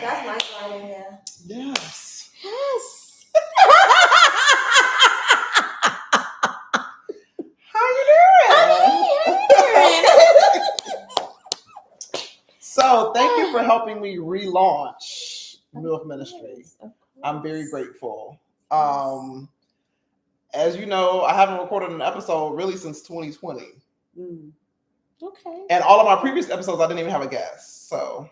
That's my slide in here. Yes. Yes. How you doing? So thank you for helping me relaunch MILF Ministry. I'm very grateful. As you know, I haven't recorded an episode really since 2020. Okay. And all of my previous episodes, I didn't even have a guest. So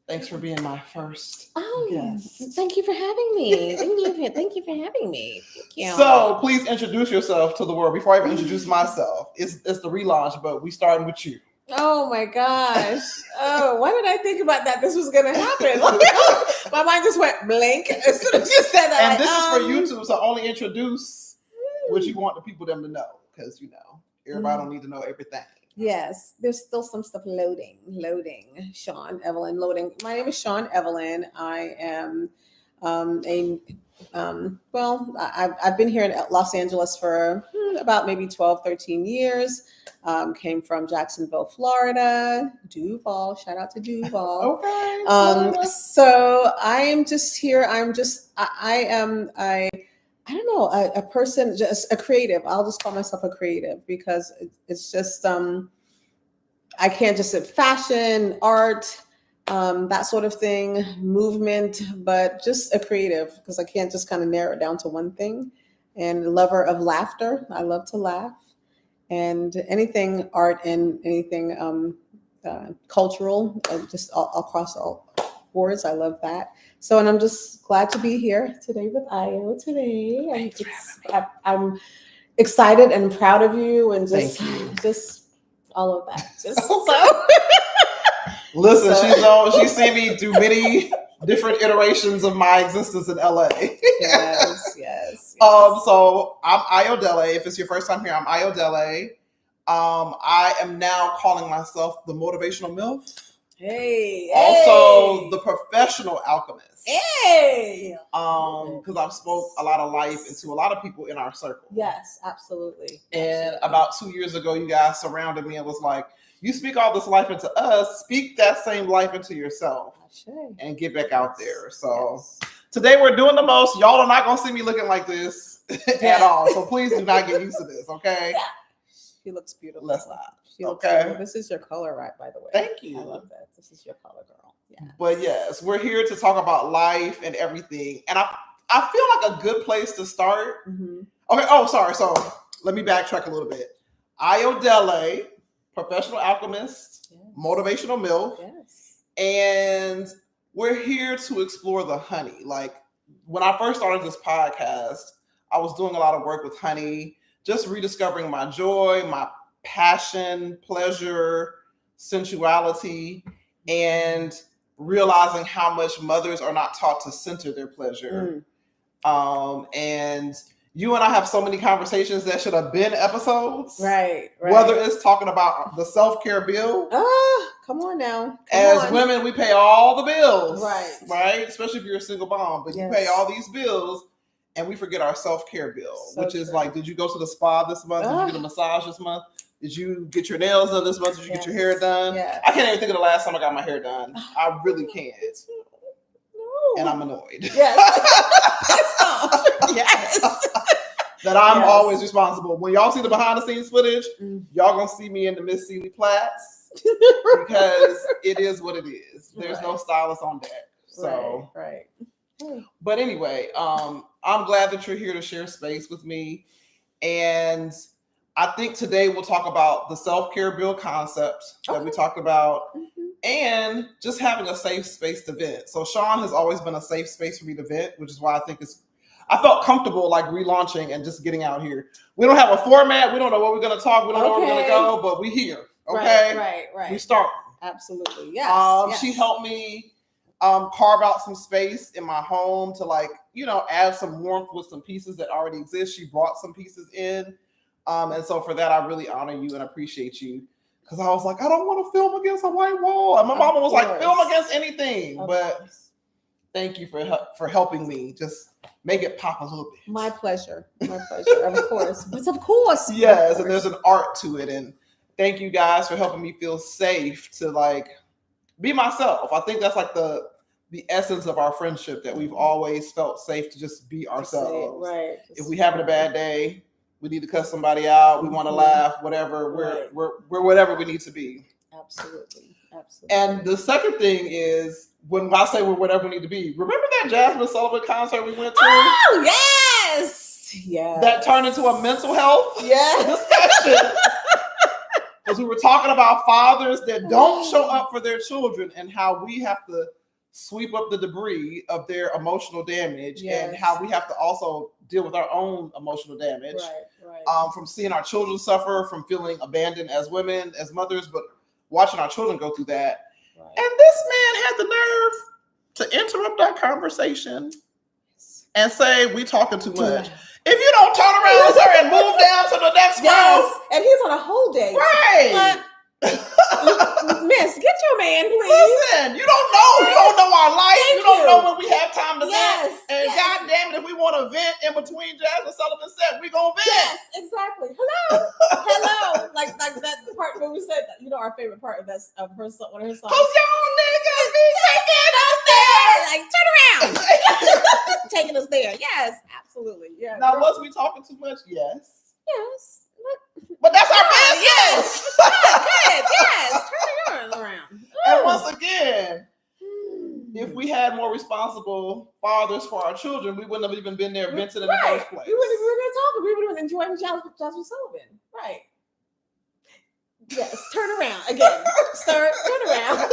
thanks for being my first guest. Thank you for having me. Thank you for having me. Thank you. So please introduce yourself to the world. Before I even introduce myself, it's the relaunch, but we starting with you. Oh my gosh. Oh, why did I think about that? This was gonna happen. My mind just went blank as soon as you said that. And this is for YouTube, so only introduce what you want the people them to know, because everybody don't need to know everything. Yes, there's still some stuff loading. Shawn, Evelyn, loading. My name is Shawn Evelyn. I am I've been here in Los Angeles for about maybe 12, 13 years. Came from Jacksonville, Florida. Duval, shout out to Duval. Okay. So I am just here. I am a person, just a creative. I'll just call myself a creative because it's just, I can't just say fashion, art, that sort of thing, movement, but just a creative because I can't just kind of narrow it down to one thing. And a lover of laughter. I love to laugh. And anything art and anything cultural, just across all boards. I love that. So, and I'm just glad to be here today with Ayo today. I'm excited and proud of you and just all of that. Listen, she's seen me do many different iterations of my existence in LA. Yes. So I'm Ayodele. If it's your first time here, I'm Ayodele. I am now calling myself the motivational MILF. Also the professional alchemist. Because I've spoke a lot of life into a lot of people in our circle. Yes, absolutely. And about 2 years ago, you guys surrounded me and was like, you speak all this life into us, speak that same life into yourself and get back out there. So today we're doing the most. Y'all are not going to see me looking like this at all. So please do not get used to this, okay? Yeah. She looks beautiful. Let's not. Okay. This is your color, right, by the way. Thank you. I love that. This is your color, girl. Yeah. But yes, we're here to talk about life and everything. And I feel like a good place to start. Mm-hmm. Okay. Oh, sorry. So let me backtrack a little bit. Ayodele, professional alchemist, motivational MILF. Yes. And we're here to explore the honey. Like when I first started this podcast, I was doing a lot of work with honey, just rediscovering my joy, my passion, pleasure, sensuality, and realizing how much mothers are not taught to center their pleasure. And you and I have so many conversations that should have been episodes. Right. Whether it's talking about the self-care bill. Come on now. Women, we pay all the bills. Right. Especially if you're a single mom. But you pay all these bills and we forget our self-care bill, which is like, did you go to the spa this month? Did you get a massage this month? Did you get your nails done this month? Did you get your hair done? I can't even think of the last time I got my hair done. I really can't. And I'm annoyed. That I'm always responsible. When y'all see the behind the scenes footage, y'all gonna see me in the Miss Seeley Plaits because it is what it is. There's no stylist on deck. So right. But anyway, I'm glad that you're here to share space with me. And I think today we'll talk about the self-care bill concept that we talked about and just having a safe space to vent. So Shawn has always been a safe space for me to vent, which is why I felt comfortable like relaunching and just getting out here. We don't have a format. We don't know what we're going to talk. We don't know where we're going to go, but we here. Okay. Right. We start. Absolutely. Yes. She helped me carve out some space in my home to add some warmth with some pieces that already exist. She brought some pieces in. And so for that, I really honor you and appreciate you. Because I was like, I don't want to film against a white wall. And my mama was like, film against anything. But thank you for helping me just make it pop a little bit. My pleasure. Of course. But of course. Yes, and there's an art to it. And thank you guys for helping me feel safe to be myself. I think that's the the essence of our friendship, that we've always felt safe to just be ourselves. Right. If we having a bad day, we need to cuss somebody out, we want to laugh, whatever, we're whatever we need to be. Absolutely. And the second thing is, when I say we're whatever we need to be, remember that Jasmine Sullivan concert we went to? Oh, yes. Yeah. That turned into a mental health discussion. Because we were talking about fathers that don't show up for their children and how we have to sweep up the debris of their emotional damage, and how we have to also deal with our own emotional damage. Right. From seeing our children suffer, from feeling abandoned as women, as mothers, but watching our children go through that. Right. And this man had the nerve to interrupt that conversation and say, we talking too much. If you don't turn around, sir, and move down to the next round. And he's on a whole day. Right. Miss, get your man, please. Listen, you don't know. You don't know our life. You don't know when we have time to vent. And God damn it, if we want to vent in between Jasmine Sullivan set, we gonna vent. Yes, exactly. Hello. Like that part where we said, our favorite part of that of her song, one of her songs. 'Cause y'all niggas be taking us there. Like, turn around. Taking us there. Yes, absolutely. Yeah. Now, was we talking too much? Yes. Yes. But that's our business. Yes. Good. Yes. Turn it around. And once again, if we had more responsible fathers for our children, we wouldn't have even been there venting in the first place. We wouldn't have been talking. We would have been enjoying Jasmine Sullivan. Right. Yes. Turn around again. Sir, turn around.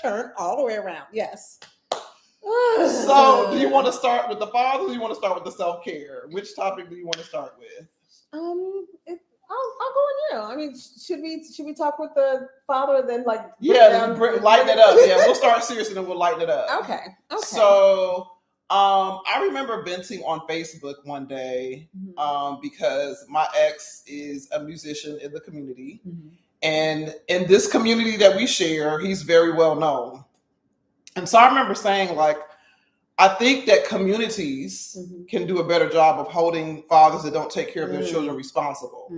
Turn all the way around. Yes. So, do you want to start with the father, or do you want to start with the self-care? Which topic do you want to start with? I'll go in there. I mean, should we talk with the father, then lighten it up. Yeah, we'll start serious and then we'll lighten it up. Okay. So, I remember venting on Facebook one day, because my ex is a musician in the community, and in this community that we share, he's very well known. And so I remember saying, like, I think that communities can do a better job of holding fathers that don't take care of their children responsible.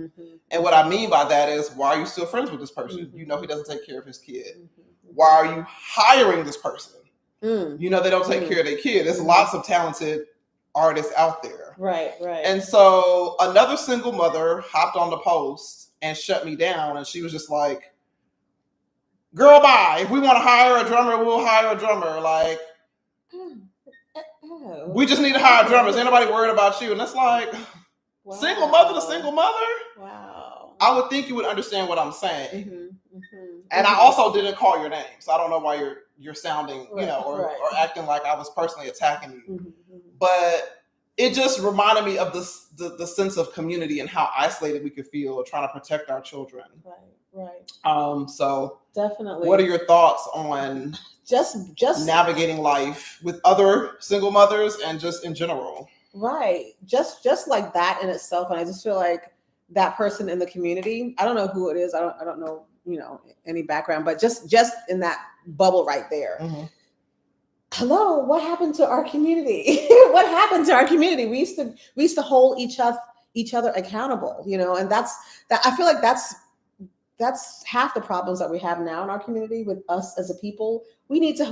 And what I mean by that is, why are you still friends with this person? You know he doesn't take care of his kid. Why are you hiring this person? You know they don't take care of their kid. There's lots of talented artists out there. Right. And so another single mother hopped on the post and shut me down, and she was just like, girl, bye. If we want to hire a drummer, we'll hire a drummer. Like, we just need to hire drummers. Ain't nobody worried about you. And it's like, single mother to single mother? Wow. I would think you would understand what I'm saying. And I also didn't call your name. So I don't know why you're sounding, or acting like I was personally attacking you. But it just reminded me of the sense of community and how isolated we could feel trying to protect our children. Right. So definitely. What are your thoughts on just navigating life with other single mothers and just in general? Right. Just like that in itself. And I just feel like that person in the community, I don't know who it is. I don't know, any background, but just in that bubble right there. Hello, what happened to our community? What happened to our community? We used to hold each other accountable, and that's that. I feel like that's half the problems that we have now in our community with us as a people. We need to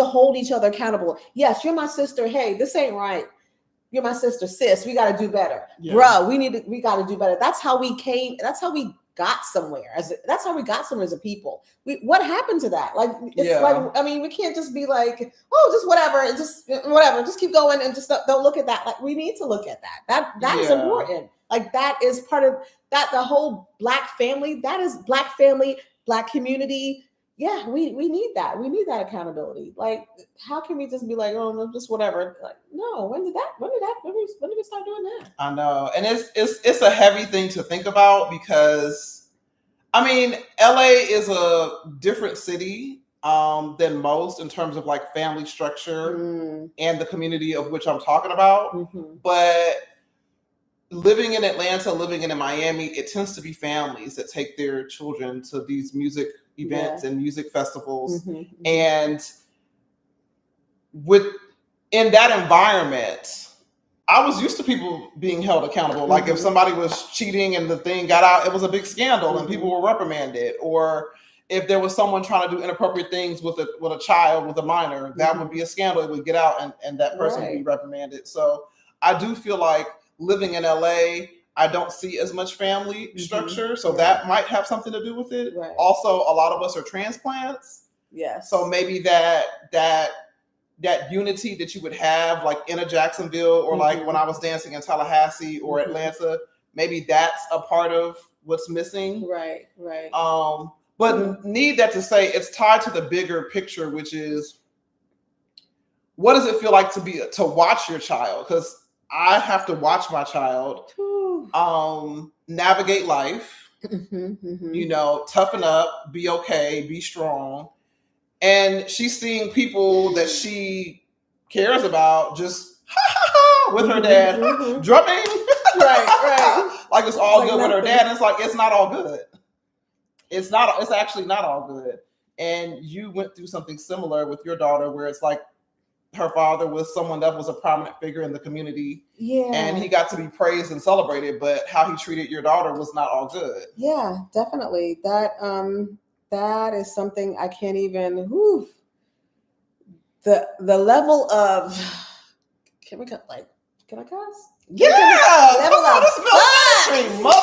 hold each other accountable. Yes, you're my sister. Hey, this ain't right. You're my sister, sis. We got to do better, bro. We got to do better. That's how we came. That's how we got somewhere. That's how we got somewhere as a people. What happened to that? Like, it's like, I mean, we can't just be like, oh, just whatever, and just whatever, just keep going and just don't look at that. Like, we need to look at that. That is important. Like, that is part of that. The whole Black family. That is Black family, Black community. Yeah, we need that. We need that accountability. Like, how can we just be like, oh, no, just whatever? Like, no. When did we start doing that? I know, and it's a heavy thing to think about because, I mean, LA is a different city than most in terms of like family structure and the community of which I'm talking about. But living in Atlanta, living in Miami, it tends to be families that take their children to these music events and music festivals. And in that environment, I was used to people being held accountable. Like if somebody was cheating and the thing got out, it was a big scandal and people were reprimanded. Or if there was someone trying to do inappropriate things with a child, with a minor, that would be a scandal. It would get out, and that person would be reprimanded. So I do feel like living in LA, I don't see as much family structure. So that might have something to do with it. Right. Also, a lot of us are transplants. Yes. So maybe that unity that you would have like in a Jacksonville, or like when I was dancing in Tallahassee or Atlanta, maybe that's a part of what's missing. Right. But need that to say, it's tied to the bigger picture, which is, what does it feel like to watch your child? Because I have to watch my child navigate life, toughen up, be okay, be strong. And she's seeing people that she cares about just with her dad drumming. Right. Like it's all good with her dad. And it's like, it's not all good. It's actually not all good. And you went through something similar with your daughter, where it's like her father was someone that was a prominent figure in the community. Yeah. And he got to be praised and celebrated, but how he treated your daughter was not all good. Yeah, definitely. That is something I can't even, the level of, can I cuss? Yeah. Level of what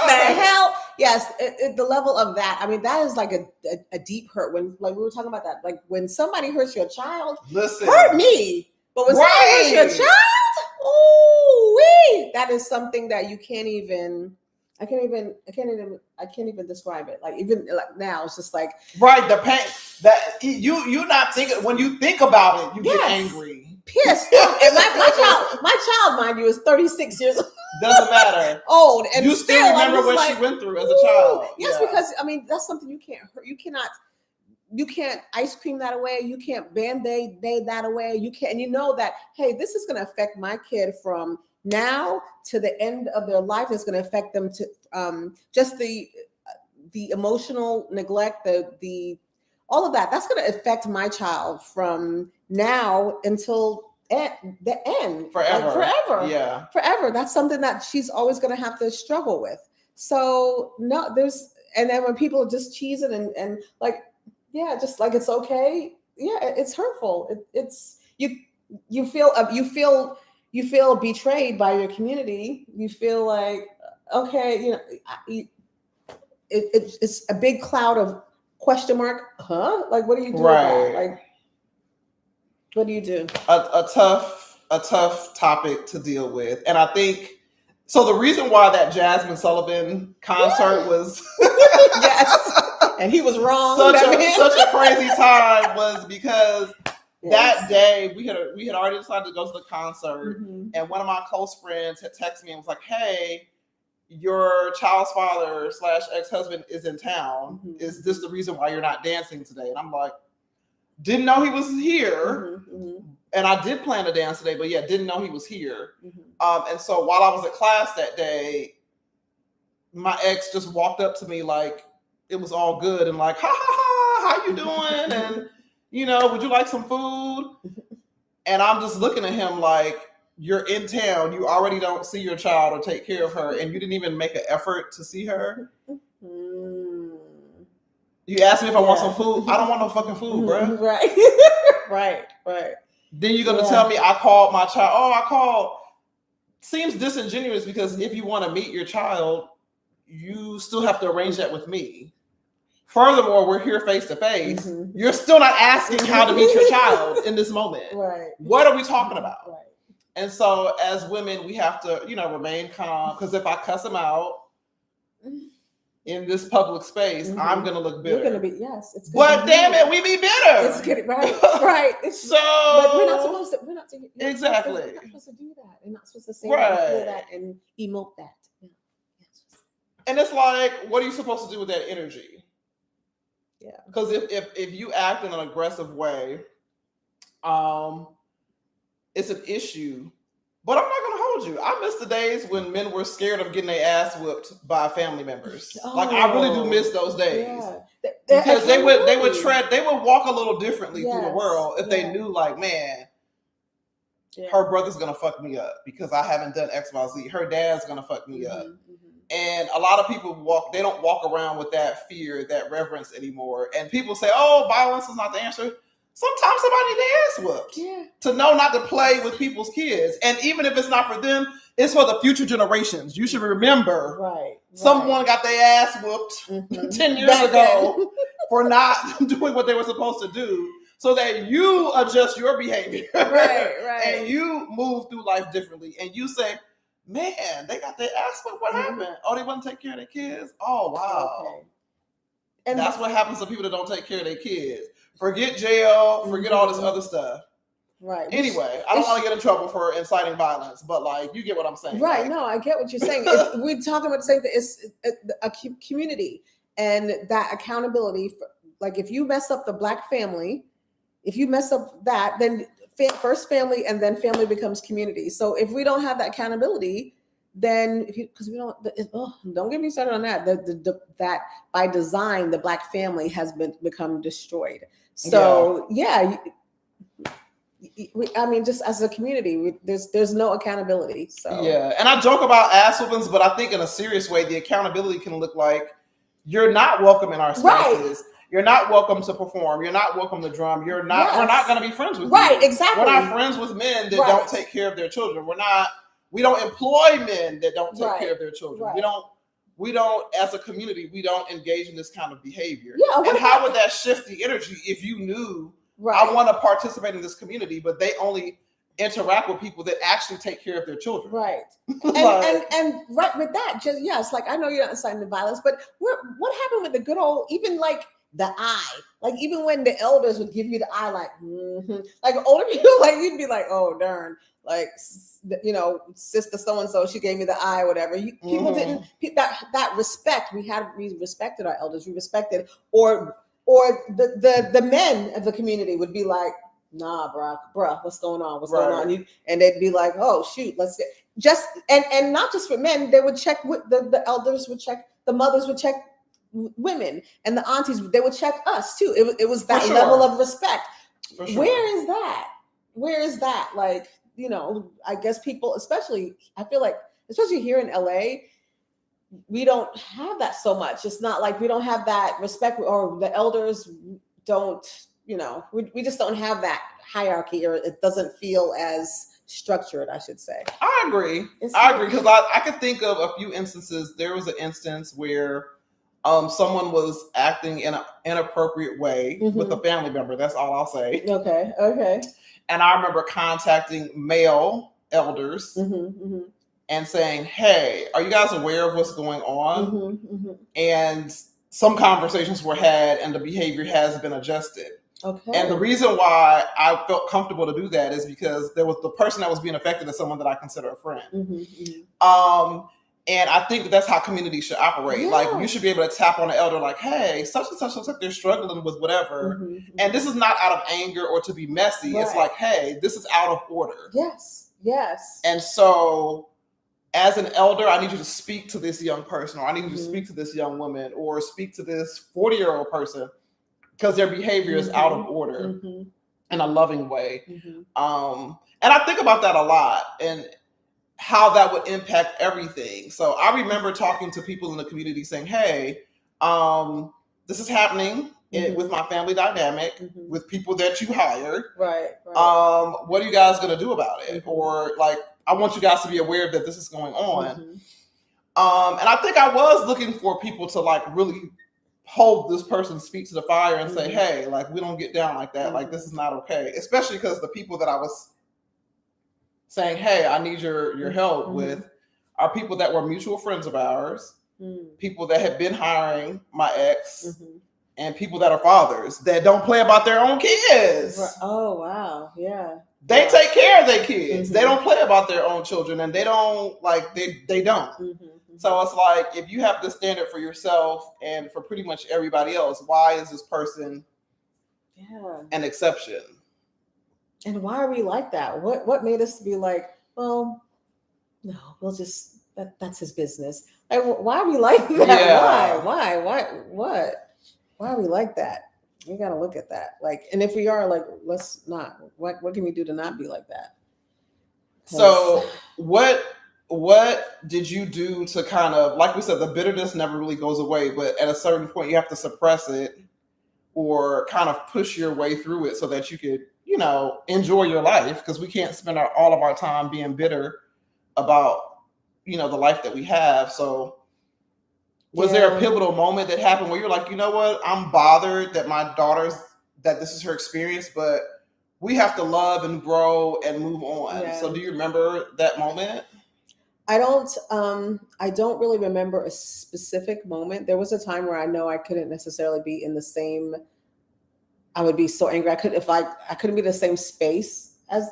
the hell? Yes, the level of that. I mean, that is like a deep hurt. When, like we were talking about that, like when somebody hurts your child, hurt me. But when somebody hurts your child, that is something that you can't even. I can't even describe it. Like even like now, it's just like the pain that you not thinking. When you think about it, you get angry, pissed. And my child, mind you, is 36 years old. Doesn't matter. Old, and you still remember what she went through as a child. Yes, because I mean that's something you can't hurt. You can't ice cream that away. You can't band-aid that away. You can't. And you know that, hey, this is going to affect my kid from now to the end of their life. It's going to affect them to just the emotional neglect, the all of that. That's going to affect my child from now until the end. Forever. Like forever. Yeah. Forever. That's something that she's always going to have to struggle with. So no, and then when people just cheese it and like, yeah, just like it's okay. Yeah, it's hurtful. It's you feel betrayed by your community. You feel like, okay, it's a big cloud of question mark. Huh? Like, what do you do? Right. Like, what do you do? A tough topic to deal with. And I think, so the reason why that Jasmine Sullivan concert was yes, and he was wrong. Such a crazy time was because that day we had already decided to go to the concert, and one of my close friends had texted me and was like, "Hey, your child's father / ex-husband is in town. Is this the reason why you're not dancing today?" And I'm like, didn't know he was here. And I did plan to dance today, but yeah, didn't know he was here. And so while I was at class that day, my ex just walked up to me like it was all good and like, ha ha ha, how you doing? And would you like some food? And I'm just looking at him like, you're in town, you already don't see your child or take care of her, and you didn't even make an effort to see her. You asked me if I want some food. I don't want no fucking food, bro. Right. Right. Then you're going to tell me I called my child. Oh, I called. Seems disingenuous, because if you want to meet your child, you still have to arrange that with me. Furthermore, we're here face to face. You're still not asking how to meet your child in this moment. Right. What are we talking about? Right. And so as women, we have to, remain calm, because if I cuss them out in this public space, I'm going to look bitter. You're going to be, yes. It's but damn it, we be bitter. It's good, right. So. But we're not supposed to. Exactly. We're not supposed to do that. We're not supposed to say that, and feel that, and emote that. Yeah. And it's like, what are you supposed to do with that energy? Yeah. Because if you act in an aggressive way, it's an issue. But I'm not going to hold you. I miss the days when men were scared of getting their ass whipped by family members. Like, I really do miss those days. Yeah. Because they would walk a little differently through the world if they knew, like, man, her brother's going to fuck me up because I haven't done X, Y, Z. Her dad's going to fuck me up. And a lot of people they don't walk around with that fear, that reverence anymore. And people say, oh, violence is not the answer. Sometimes somebody needs their ass whooped. Yeah. To know not to play with people's kids. And even if it's not for them, it's for the future generations. You should remember someone got their ass whooped 10 years ago for not doing what they were supposed to do, so that you adjust your behavior. Right. And you move through life differently. And you say, man, they got their ass whooped. What happened? Oh, they wouldn't take care of their kids? Oh, wow. Okay. And that's what happens to people that don't take care of their kids. Forget jail, forget all this other stuff. Right. Anyway, I don't want to get in trouble for inciting violence, but like, you get what I'm saying. Right. Like, No, I get what you're saying. We're talking about the same thing. It's a community and that accountability. Like if you mess up the Black family, if you mess up that, then first family and then family becomes community. So if we don't have that accountability, then because we don't get me started on that. That by design, the Black family has become destroyed. So I mean, just as a community, there's no accountability. So yeah, and I joke about ass whoopings, but I think in a serious way, the accountability can look like you're not welcome in our spaces. Right. You're not welcome to perform. You're not welcome to drum. You're not. Yes. We're not going to be friends with you. Right. Exactly. We're not friends with men that don't take care of their children. We don't employ men that don't take care of their children. Right. We don't, as a community, we don't engage in this kind of behavior. Yeah. And how would that shift the energy if you knew? Right. I want to participate in this community, but they only interact with people that actually take care of their children. Right. and right with that, just it's like I know you're not inciting the violence, but what happened with the good old, even like the eye, like even when the elders would give you the eye, like like older people, like you'd be like, oh darn, like sister so and so, she gave me the eye, whatever. People didn't that respect. We respected our elders. We respected or the men of the community would be like, nah, bruh, what's going on? What's going on? And they'd be like, oh shoot, let's get just and not just for men. They would check with the elders would check, the mothers would check women, and the aunties, they would check us too. It was that level of respect. For sure. Where is that? Like, I guess people, especially, I feel like, especially here in LA, we don't have that so much. It's not like we don't have that respect, or the elders don't, we just don't have that hierarchy, or it doesn't feel as structured, I should say. I agree. I agree, because I could think of a few instances. There was an instance where someone was acting in an inappropriate way with a family member. That's all I'll say. Okay. And I remember contacting male elders and saying, hey, are you guys aware of what's going on? And some conversations were had and the behavior has been adjusted. Okay. And the reason why I felt comfortable to do that is because there was the person that was being affected is someone that I consider a friend. And I think that's how community should operate. Yeah. Like, you should be able to tap on the elder, like, hey, such and such, they're struggling with whatever. And this is not out of anger or to be messy. Right. It's like, hey, this is out of order. Yes. And so as an elder, I need you to speak to this young person, or I need you to speak to this young woman, or speak to this 40-year-old person, because their behavior is out of order in a loving way. And I think about that a lot, and how that would impact everything. So I remember talking to people in the community saying, hey, this is happening with my family dynamic, with people that you hired. Right. What are you guys going to do about it? Or like, I want you guys to be aware that this is going on. And I think I was looking for people to like really hold this person's feet to the fire and say, hey, like, we don't get down like that. Like, this is not okay. Especially because the people that I was saying, hey, I need your help with are people that were mutual friends of ours, people that have been hiring my ex, and people that are fathers that don't play about their own kids. Oh, wow. Yeah. They take care of their kids. They don't play about their own children, and they don't, like, they don't. So it's like, if you have the standard for yourself and for pretty much everybody else, why is this person an exception? And why are we like that? What made us be like, well, no, we'll just, that's his business. Like, why are we like that? Yeah. Why? Why are we like that? We got to look at that. Like, and if we are, like, let's not, what can we do to not be like that? So what what did you do to kind of, like we said, the bitterness never really goes away, but at a certain point you have to suppress it or kind of push your way through it so that you could, you know, enjoy your life, because we can't spend all of our time being bitter about, you know, the life that we have. So was there a pivotal moment that happened where you're like, you know what, I'm bothered that my daughter's, that this is her experience, but we have to love and grow and move on. Yeah. So do you remember that moment? I don't really remember a specific moment. There was a time where I know I couldn't necessarily be in the same, I would be so angry. I couldn't be in the same space as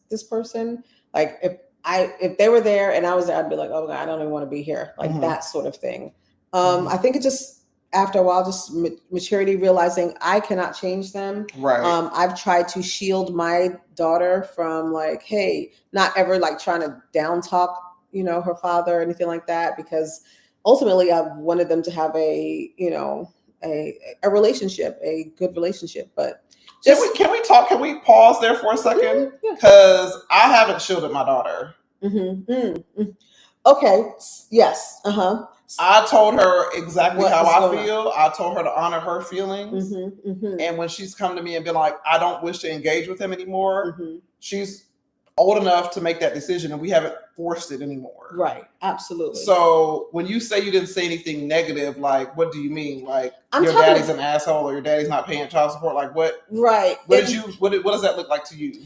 this person. Like if they were there and I was there, I'd be like, oh God, I don't even want to be here. Like that sort of thing. I think it just, after a while, just maturity, realizing I cannot change them. Right. I've tried to shield my daughter from like, hey, not ever like trying to down talk, you know, her father or anything like that, because ultimately I wanted them to have a, you know, a relationship, a good relationship. But just can we pause there for a second? Because I haven't shielded my daughter. Okay. Yes. I told her exactly how I feel. I told her to honor her feelings. And when she's come to me and been like, I don't wish to engage with him anymore, she's old enough to make that decision, and we haven't forced it anymore. Right. Absolutely. So when you say you didn't say anything negative, like, what do you mean? Like, your daddy's an asshole, or your daddy's not paying child support? Like, what? Right. What does that look like to you?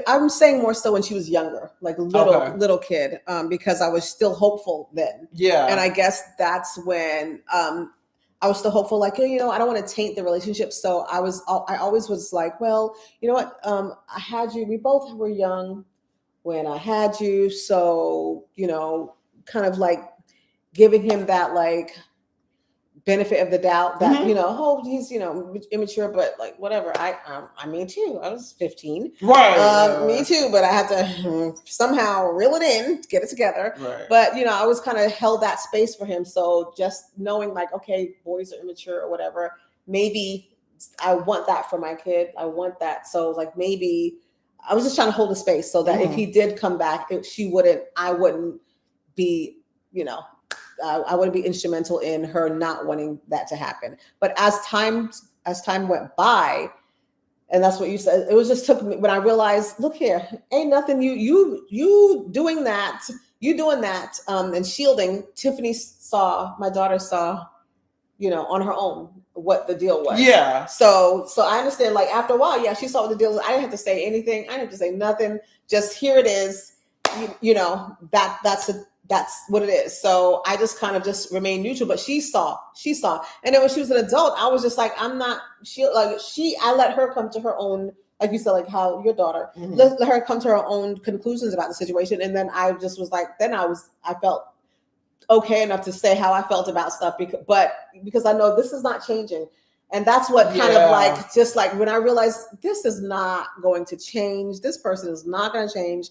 I'm saying more so when she was younger, like little kid, because I was still hopeful then. Yeah. And I guess that's when I was still hopeful, like, you know, I don't want to taint the relationship. So I always was like, well, you know what? I had you, we both were young when I had you. So, you know, kind of like giving him that like benefit of the doubt that, you know, oh, he's, you know, immature, but like, whatever. I mean, too, I was 15. Right. Me too, but I had to somehow reel it in, get it together. Right. But, you know, I was kind of held that space for him. So just knowing like, okay, boys are immature or whatever, maybe I want that for my kid. I want that. So like, maybe I was just trying to hold the space so that if he did come back, I wouldn't be, you know, I wouldn't be instrumental in her not wanting that to happen. But as time went by, and that's what you said, it was just took me when I realized, look here, ain't nothing you doing that, and shielding. My daughter saw, you know, on her own what the deal was. Yeah. So I understand, like after a while, yeah, she saw what the deal was. I didn't have to say anything. I didn't have to say nothing. Just here it is. You know, that's what it is. So I just kind of just remained neutral, but she saw. And then when she was an adult, I was just like, I let her come to her own, like you said, like how your daughter, let her come to her own conclusions about the situation. And then I just was like, I felt okay enough to say how I felt about stuff because I know this is not changing. And that's what kind of like, just like when I realized this is not going to change, this person is not going to change.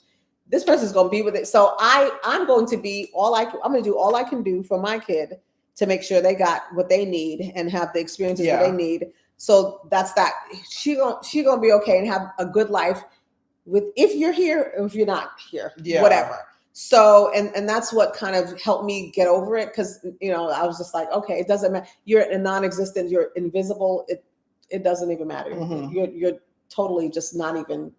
This person's going to be with it. So I'm going to be I'm going to do all I can do for my kid to make sure they got what they need and have the experiences that they need. So that's that. She going to be okay and have a good life if you're here or if you're not here, whatever. So, and that's what kind of helped me get over it. Cause you know, I was just like, okay, it doesn't matter. You're a non-existent, you're invisible. It doesn't even matter. You're totally just not even,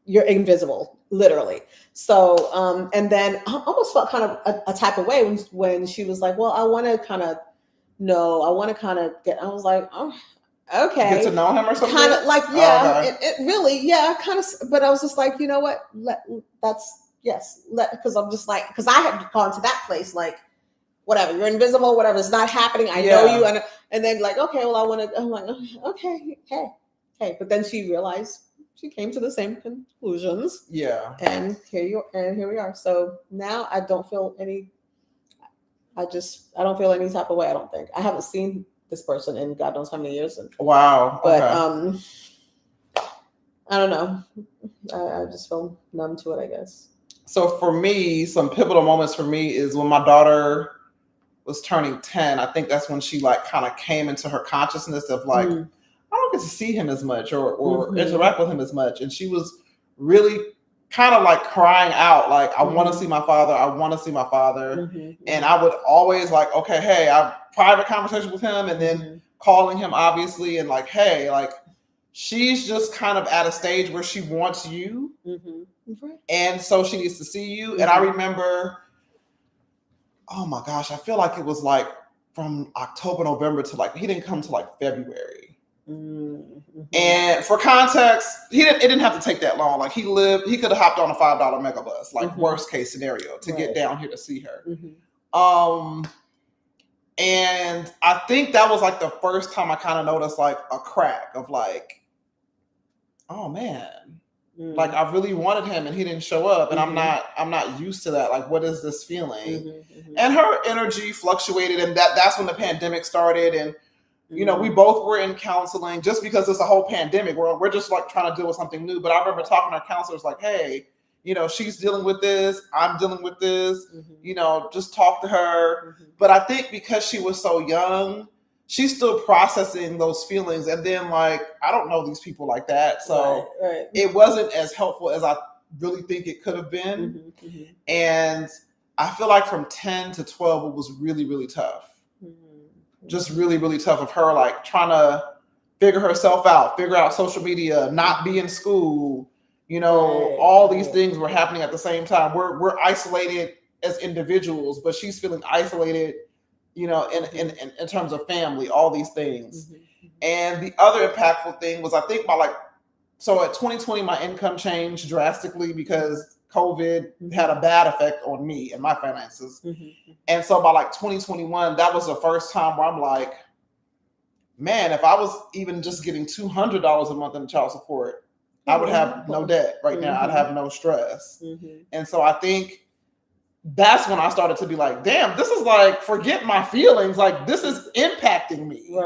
you're invisible, literally. So, and then I almost felt kind of a type of way when she was like, well, I want to kind of get, I was like, oh, okay. Get to know him or something? Kind of like, yeah, it really, yeah, kind of, but I was just like, you know what, because I'm just like, because I had gone to that place, like, whatever, you're invisible, whatever, it's not happening, I know you, and then like, okay, well, I want to, I'm like, okay, hey, but then she realized, she came to the same conclusions. Yeah. And here we are. So now I don't feel any type of way. I don't think. I haven't seen this person in God knows how many years. Wow. But I don't know. I just feel numb to it, I guess. So for me, some pivotal moments for me is when my daughter was turning 10. I think that's when she like kind of came into her consciousness of like, I don't get to see him as much or interact with him as much. And she was really kind of like crying out, like, I want to see my father. I want to see my father. And I would always like, okay, hey, I have private conversation with him, and then calling him obviously, and like, hey, like, she's just kind of at a stage where she wants you. And so she needs to see you. And I remember, oh my gosh, I feel like it was like from October, November to like, he didn't come to like February. And for context, it didn't have to take that long. Like he could have hopped on a $5 megabus, like worst case scenario, to get down here to see her. And I think that was like the first time I kind of noticed like a crack of like, oh man, like I really wanted him and he didn't show up, and I'm not used to that. Like, what is this feeling? And her energy fluctuated, and that's when the pandemic started. And you know, we both were in counseling just because it's a whole pandemic. We're just like trying to deal with something new. But I remember talking to our counselors like, hey, you know, she's dealing with this. I'm dealing with this. You know, just talk to her. But I think because she was so young, she's still processing those feelings. And then like, I don't know these people like that. So it wasn't as helpful as I really think it could have been. And I feel like from 10 to 12, it was really, really tough. Just really, really tough of her, like trying to figure herself out, figure out social media, not be in school, you know, all these things were happening at the same time. We're isolated as individuals, but she's feeling isolated, you know, in terms of family, all these things. And the other impactful thing was, I think so at 2020, my income changed drastically because COVID had a bad effect on me and my finances. And so by like 2021, that was the first time where I'm like, man, if I was even just getting $200 a month in child support, I would have no debt right now. I'd have no stress. And so I think that's when I started to be like, damn, this is like, forget my feelings. Like, this is impacting me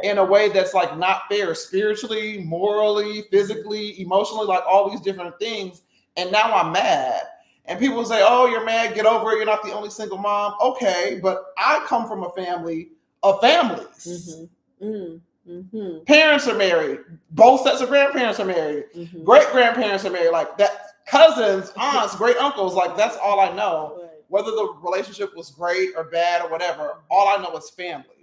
in a way that's like not fair, spiritually, morally, physically, emotionally, like all these different things. And now I'm mad. And people say, oh, you're mad, get over it. You're not the only single mom. Okay, but I come from a family of families. Parents are married. Both sets of grandparents are married. Great-grandparents are married. Like that, cousins, aunts, great uncles, like that's all I know. Whether the relationship was great or bad or whatever, all I know is family.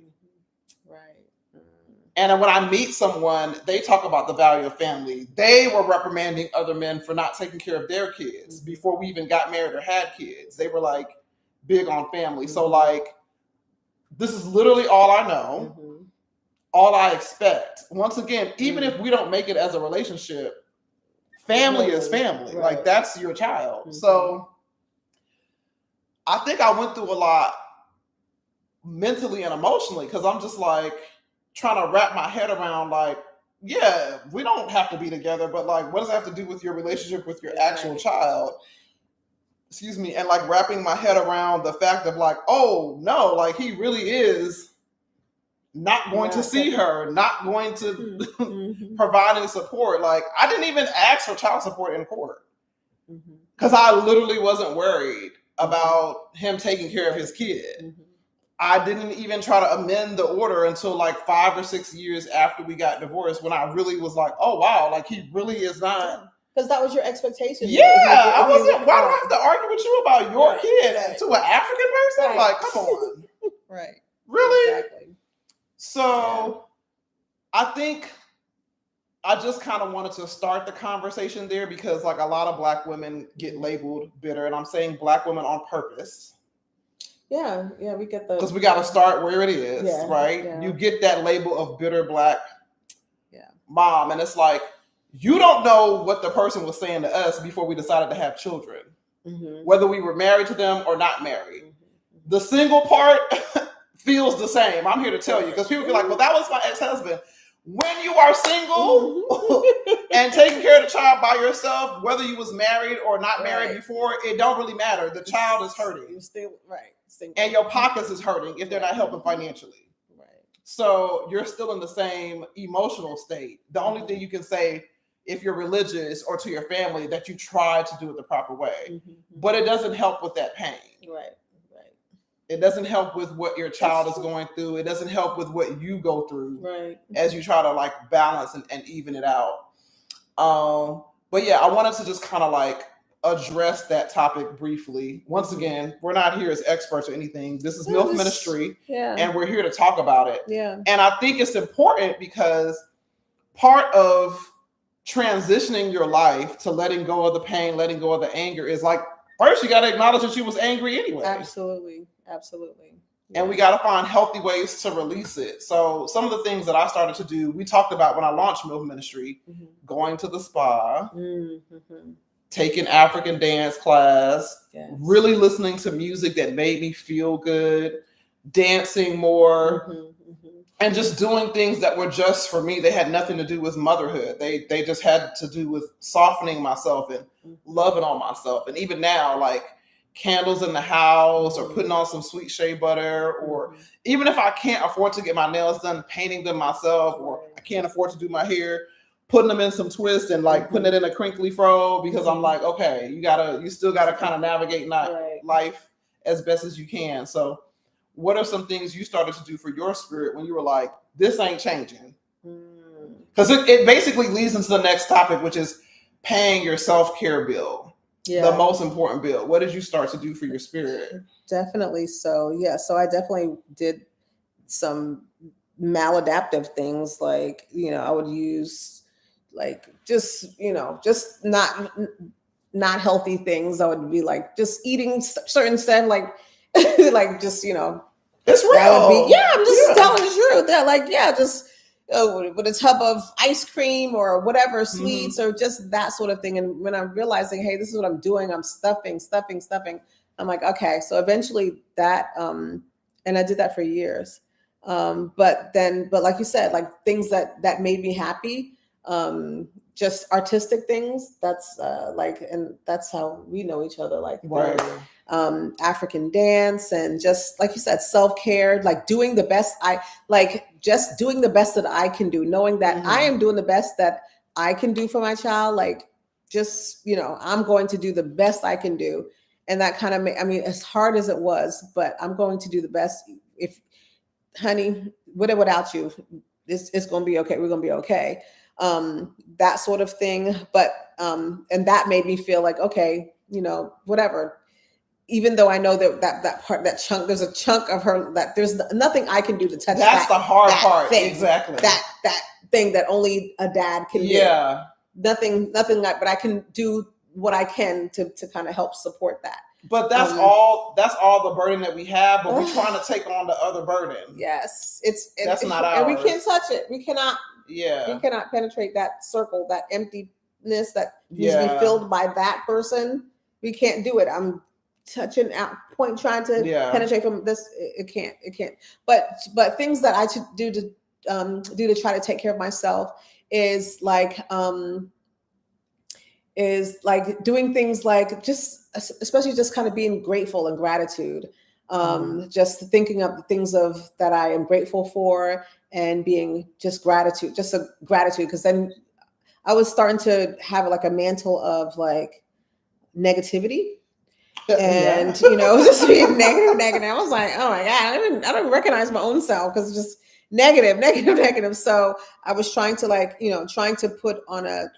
And when I meet someone, they talk about the value of family. They were reprimanding other men for not taking care of their kids before we even got married or had kids. They were like big on family. So like, this is literally all I know, all I expect. Once again, even if we don't make it as a relationship, family is family. Like that's your child. So I think I went through a lot mentally and emotionally because I'm just like, trying to wrap my head around like, yeah, we don't have to be together, but like, what does that have to do with your relationship with your actual child? Excuse me. And like wrapping my head around the fact of like, oh no, like he really is not going to see her, not going to provide any support. Like I didn't even ask for child support in court because I literally wasn't worried about him taking care of his kid. I didn't even try to amend the order until like 5 or 6 years after we got divorced, when I really was like, oh wow, like he really is not. Because that was your expectation. Yeah, I wasn't. Why do I have to argue with you about your kid to an African person? Like, come on. Really? Exactly. So I think I just kind of wanted to start the conversation there because like a lot of Black women get labeled bitter, and I'm saying Black women on purpose. Yeah, we get the, because we got to start where it is, right? Yeah. You get that label of bitter Black mom, and it's like, you don't know what the person was saying to us before we decided to have children, whether we were married to them or not married. The single part feels the same. I'm here to tell you, because people be like, well, that was my ex-husband. When you are single and taking care of the child by yourself, whether you was married or not married before, it don't really matter. The child is hurting. You're still single. And your pockets is hurting if they're not helping financially. So you're still in the same emotional state. The only thing you can say, if you're religious or to your family, that you try to do it the proper way, but it doesn't help with that pain. It doesn't help with what your child is going through. It doesn't help with what you go through as you try to like balance and even it out. But yeah, I wanted to just kind of like address that topic briefly. Once again, we're not here as experts or anything. This is MILF Ministry, and we're here to talk about it. Yeah. And I think it's important because part of transitioning your life to letting go of the pain, letting go of the anger is like, first you got to acknowledge that you was angry anyway. Absolutely. Yeah. And we got to find healthy ways to release it. So some of the things that I started to do, we talked about when I launched MILF Ministry, going to the spa, taking African dance class, really listening to music that made me feel good, dancing more, and just doing things that were just for me. They had nothing to do with motherhood. They just had to do with softening myself and loving on myself. And even now, like candles in the house or putting on some sweet shea butter, or even if I can't afford to get my nails done, painting them myself, or I can't afford to do my hair, putting them in some twists and like putting it in a crinkly fro, because I'm like, okay, you still gotta kind of navigate life as best as you can. So what are some things you started to do for your spirit when you were like, this ain't changing? Because it basically leads into the next topic, which is paying your self-care bill. The most important bill. What did you start to do for your spirit? Definitely. So I definitely did some maladaptive things, like, I would use like just not healthy things. I would be like just eating certain stuff, like like just it's real. I'm just telling the truth. That like just with a tub of ice cream or whatever, sweets, or just that sort of thing. And when I'm realizing, hey, this is what I'm doing, I'm stuffing. I'm like, okay. So eventually that, and I did that for years. But like you said, like things that made me happy, just artistic things. That's and that's how we know each other. Like African dance, and just like you said, self-care, like doing the best doing the best that I can do, knowing that I am doing the best that I can do for my child. Like just, I'm going to do the best I can do. And that kind of as hard as it was, but I'm going to do the best. If honey, with or without you, it's going to be okay. We're going to be okay. That sort of thing. But, and that made me feel like, okay, whatever. Even though I know that part, that chunk, there's a chunk of her that there's nothing I can do to touch. That's the hard part. Thing, exactly. That thing that only a dad can do. Nothing like, but I can do what I can to kind of help support that. But that's all the burden that we have, but we're trying to take on the other burden. Yes. That's not ours. And we can't touch it. We cannot penetrate that circle, that emptiness that needs to be filled by that person. We can't do it. I'm touching out point, trying to penetrate from this. It can't. But things that I should do to try to take care of myself is like doing things like especially just kind of being grateful and gratitude. Just thinking of the things that I am grateful for, and being just gratitude, because then I was starting to have like a mantle of like negativity. And just being negative. I was like, oh my God, I don't recognize my own self, because it's just negative. So I was trying to put on a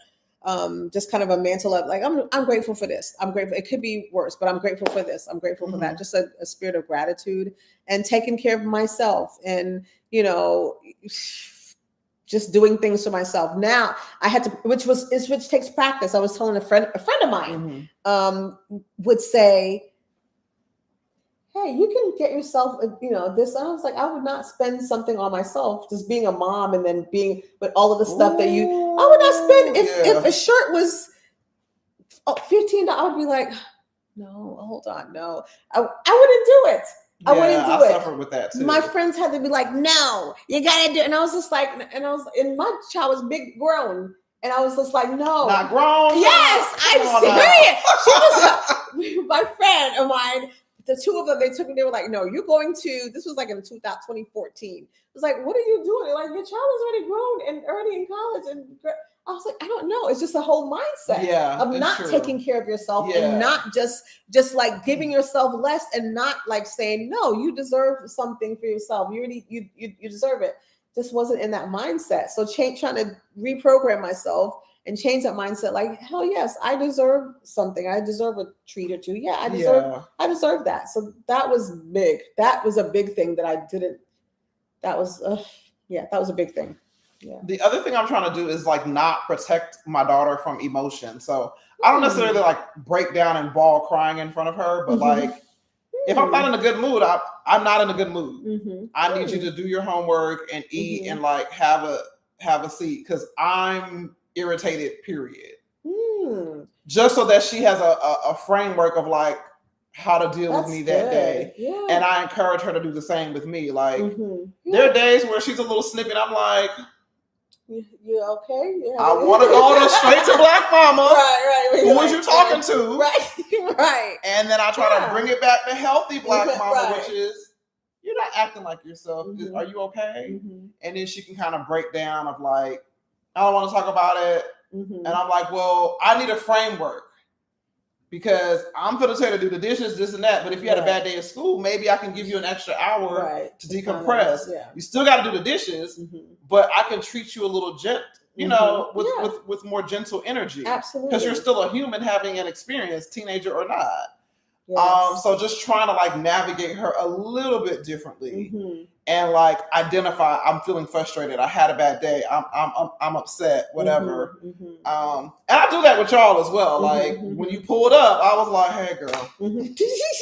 just kind of a mantle of like, I'm grateful for this. I'm grateful. It could be worse, but I'm grateful for this. I'm grateful for that. Just a spirit of gratitude and taking care of myself, and just doing things for myself. Now I had to, which takes practice. I was telling a friend of mine, would say, hey, you can get yourself, this. And I was like, I would not spend something on myself, just being a mom, and then being with all of the stuff I would not spend. If a shirt was $15, I would be like, no, hold on. No, I wouldn't do it. I wouldn't do it. I suffered with that too. My friends had to be like, no, you gotta do it. And I was just like, and my child was big grown. And I was just like, no. Not grown? Yes, I'm serious. She was my friend of mine. The two of them, they took me, they were like, no, you're going to, this was like in 2014. It was like, what are you doing? They're like, your child is already grown and already in college. And I was like, I don't know. It's just a whole mindset of not taking care of yourself and not just like giving yourself less, and not like saying, no, you deserve something for yourself. You deserve it. Just wasn't in that mindset. So trying to reprogram myself and change that mindset. Like, hell yes, I deserve something. I deserve a treat or two. Yeah, I deserve that. So that was big. That was a big thing that I didn't. That was that was a big thing. Yeah. The other thing I'm trying to do is like not protect my daughter from emotion. So I don't necessarily like break down and bawl crying in front of her, but like if I'm not in a good mood, I'm not in a good mood. I need you to do your homework and eat and like have a seat because I'm irritated, period. Just so that she has a framework of like how to deal with me that day. Yeah. And I encourage her to do the same with me. Like there are days where she's a little snippy and I'm like, you okay? Yeah. I want to go straight to Black Mama. Right. Who was you talking to? Right. And then I try to bring it back to healthy Black Mama, which is, you're not acting like yourself. Are you okay? And then she can kind of break down of like, I don't want to talk about it. And I'm like, well, I need a framework. Because I'm going to tell you to do the dishes, this and that. But if you had a bad day at school, maybe I can give you an extra hour to decompress. You still got to do the dishes, but I can treat you a little gentle, with more gentle energy. Absolutely. Because you're still a human having an experience, teenager or not. Yes. So just trying to like navigate her a little bit differently and like identify, I'm feeling frustrated. I had a bad day. I'm upset, whatever. And I do that with y'all as well. Like when you pulled up, I was like, hey girl.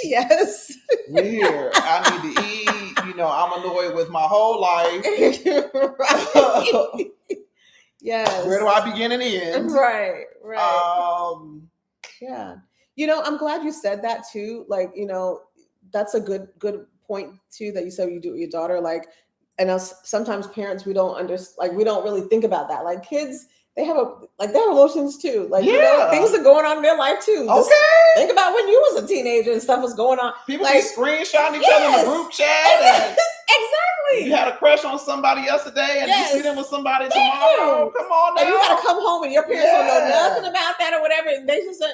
Yes. We're here. I need to eat. I'm annoyed with my whole life. Yes. Where do I begin and end? Right. Yeah. I'm glad you said that too. Like, that's a good point too, that you said you do with your daughter. Like, and sometimes parents, we don't really think about that. Like kids, they have emotions too. Like, things are going on in their life too. Just think about when you was a teenager and stuff was going on. People like screenshotting each other in the group chat. Exactly. You had a crush on somebody yesterday and you see them with somebody tomorrow. Come on now. And you gotta come home and your parents don't know nothing about that or whatever. And they just said,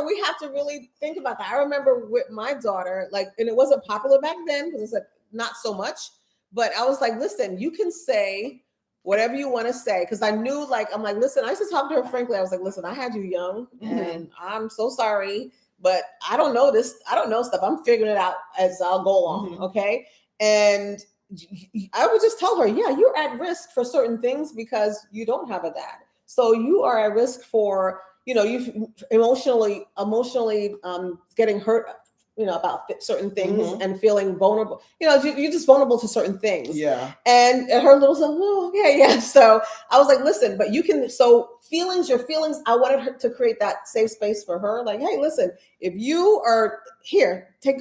we have to really think about that. I remember with my daughter, like, and it wasn't popular back then because it's like not so much, but I was like, listen, you can say whatever you want to say. Cause I knew listen, I used to talk to her frankly. I was like, listen, I had you young and I'm so sorry, but I don't know this. I don't know stuff. I'm figuring it out as I'll go along. Okay. And I would just tell her, you're at risk for certain things because you don't have a dad. So you are at risk for, you emotionally getting hurt, about certain things and feeling vulnerable. You're just vulnerable to certain things. Yeah. And her little son, okay, yeah. So I was like, listen, but you can. So your feelings. I wanted her to create that safe space for her. Like, hey, listen, if you are here, get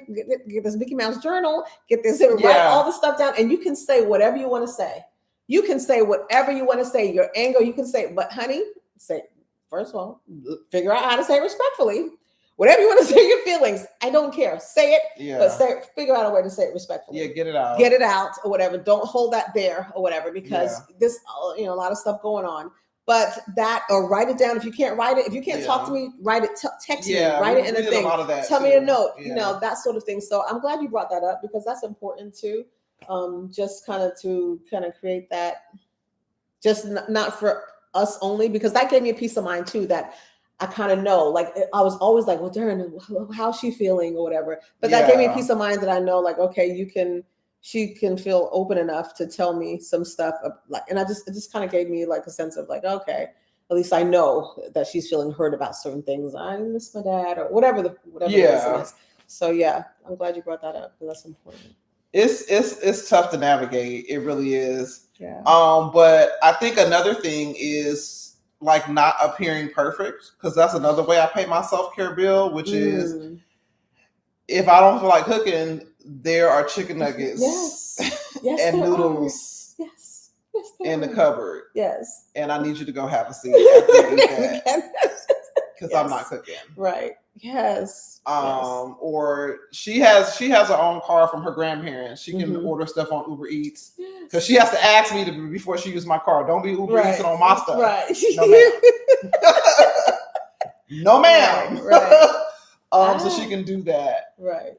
this Mickey Mouse journal, get this, write all this stuff down, and you can say whatever you want to say. You can say whatever you want to say. Your anger, you can say, but honey, say. First of all, figure out how to say it respectfully. Whatever you want to say, your feelings. I don't care. Say it, but figure out a way to say it respectfully. Yeah, get it out. Get it out or whatever. Don't hold that there or whatever because this, a lot of stuff going on. But that, or write it down. If you can't write it, if you can't talk to me, write it, text me, write it in a thing. A lot of that Tell me a note, that sort of thing. So I'm glad you brought that up because that's important too. Just to create that, just not for us only, because that gave me a peace of mind too, that I kind of know, like I was always like, well, Darren, how's she feeling or whatever. But that gave me a peace of mind that I know, like, okay, she can feel open enough to tell me some stuff, like, and it just kind of gave me like a sense of like, okay, at least I know that she's feeling hurt about certain things. I miss my dad or whatever the reason is. So I'm glad you brought that up because that's important. It's tough to navigate. It really is. Yeah. But I think another thing is like not appearing perfect, because that's another way I pay my self-care bill, which is if I don't feel like cooking, there are chicken nuggets and noodles in the cupboard. Yes. And I need you to go have a seat after you eat that. Because I'm not cooking. Right. Yes. Or she has her own car from her grandparents. She can order stuff on Uber Eats. Because she has to ask me before she uses my car. Don't be Uber Eating on my stuff. Right. No ma'am. No ma'am. Right. So she can do that. Right.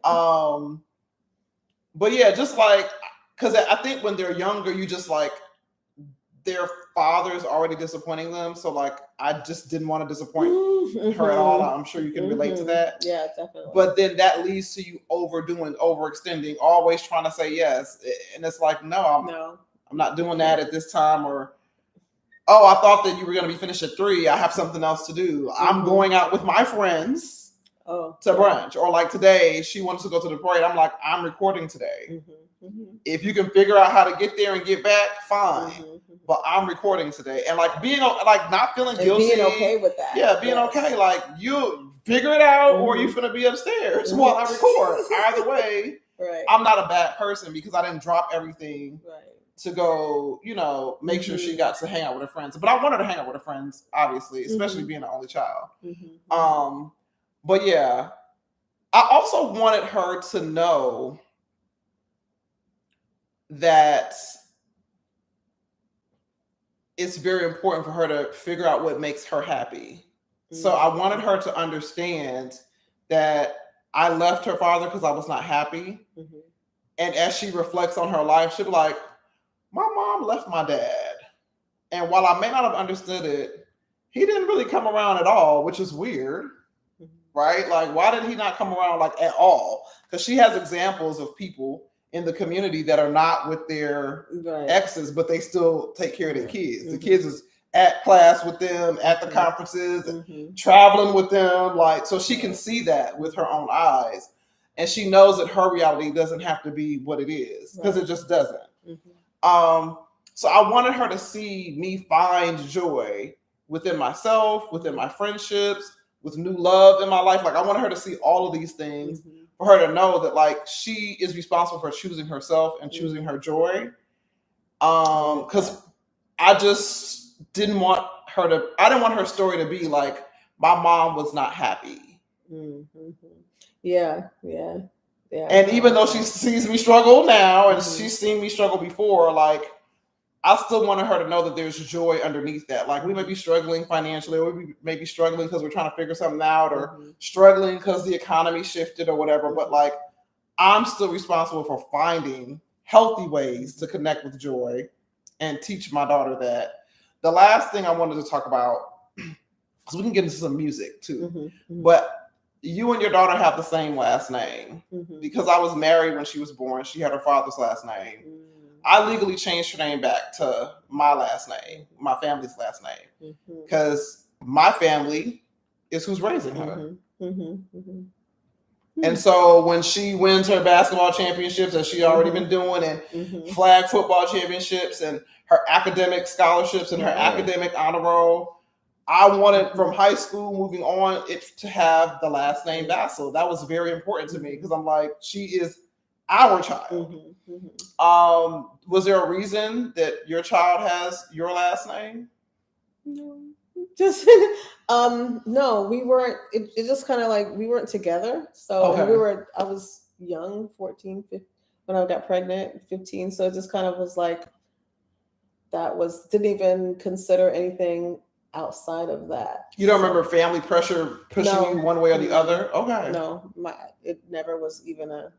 But just like, because I think when they're younger, you just like their father's already disappointing them. So like, I just didn't want to disappoint her at all. I'm sure you can relate to that. Yeah, definitely. But then that leads to you overdoing, overextending, always trying to say yes. And it's like, no, I'm not doing that at this time. Or, oh, I thought that you were going to be finished at 3. I have something else to do. I'm going out with my friends to brunch. Or like today, she wants to go to the parade. I'm like, I'm recording today. If you can figure out how to get there and get back, fine. But I'm recording today. And like being like not feeling guilty. Being okay with that. Yeah, being okay. Like you figure it out or you're gonna be upstairs while I record. Either way, I'm not a bad person because I didn't drop everything to go, make sure she got to hang out with her friends. But I wanted to hang out with her friends, obviously, especially being the only child. But yeah, I also wanted her to know that it's very important for her to figure out what makes her happy. So I wanted her to understand that I left her father because I was not happy. And as she reflects on her life, she'll be like, my mom left my dad. And while I may not have understood it, he didn't really come around at all, which is weird, right? Like, why did he not come around like at all? Because she has examples of people in the community that are not with their exes, but they still take care of their kids. The kids is at class with them, at the conferences, and traveling with them. Like, so she can see that with her own eyes. And she knows that her reality doesn't have to be what it is, because it just doesn't. So I wanted her to see me find joy within myself, within my friendships, with new love in my life. Like, I wanted her to see all of these things, for her to know that like she is responsible for choosing herself and choosing her joy. Because I just didn't want I didn't want her story to be like my mom was not happy. Yeah. And even though she sees me struggle now and she's seen me struggle before, like I still wanted her to know that there's joy underneath that. Like, we may be struggling financially, or we may be struggling because we're trying to figure something out, or struggling because the economy shifted or whatever. But like, I'm still responsible for finding healthy ways to connect with joy and teach my daughter that. The last thing I wanted to talk about, because we can get into some music too, but you and your daughter have the same last name. Because I was married when she was born, she had her father's last name. I legally changed her name back to my last name, my family's last name, because my family is who's raising her. And so when she wins her basketball championships, as she already been doing, and flag football championships, and her academic scholarships, and her academic honor roll, I wanted from high school moving on it to have the last name Bassel. That was very important to me, because I'm like, she is our child. Was there a reason that your child has your last name? No, just no, we weren't. It just kind of like we weren't together. So I was young, 14, 15, when I got pregnant, 15. So it just kind of was like didn't even consider anything outside of that. You don't remember family pressure pushing you one way or the other? Okay. No, it never was even a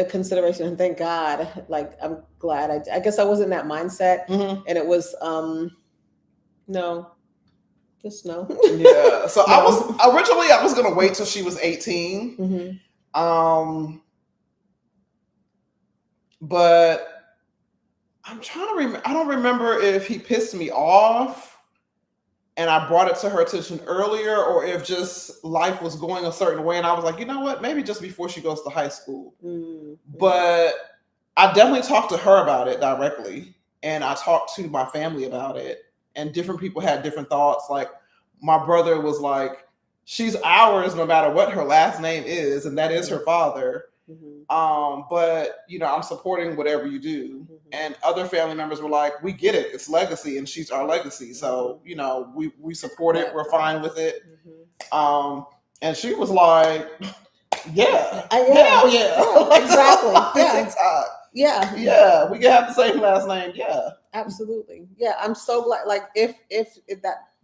consideration, and thank God. Like, I'm glad. I guess I was in that mindset, and it was no, just no. Yeah. So no. I was gonna wait till she was 18, but I'm trying to remember. I don't remember if he pissed me off and I brought it to her attention earlier, or if just life was going a certain way and I was like, you know what, maybe just before she goes to high school. But I definitely talked to her about it directly, and I talked to my family about it, and different people had different thoughts. Like, my brother was like, she's ours no matter what her last name is, and that is her father. But I'm supporting whatever you do. And other family members were like, we get it, it's legacy, and she's our legacy, so we support it, we're fine with it. And she was like, hell yeah. Exactly. Yeah, we can have the same last name. Yeah, absolutely. Yeah, I'm so glad. Like, if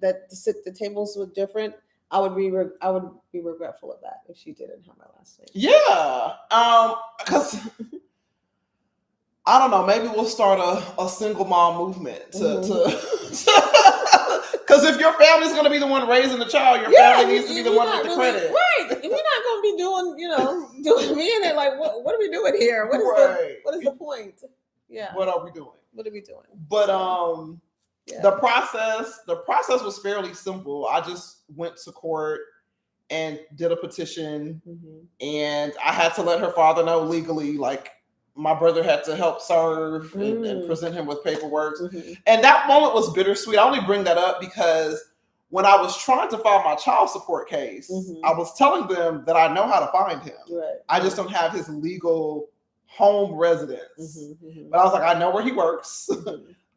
the tables were different, I would be regretful of that if she didn't have my last name. Yeah, because I don't know. Maybe we'll start a single mom movement to because if your family's going to be the one raising the child, your family needs to be the one with the credit. Right. If you're not going to be doing me in it, like what are we doing here? What is the point? Yeah. What are we doing? What are we doing? But the process was fairly simple. I just went to court and did a petition, and I had to let her father know legally, like my brother had to help serve and present him with paperwork. And that moment was bittersweet. I only bring that up because when I was trying to file my child support case, I was telling them that I know how to find him. Right. I just don't have his legal home residence. But I was like, I know where he works.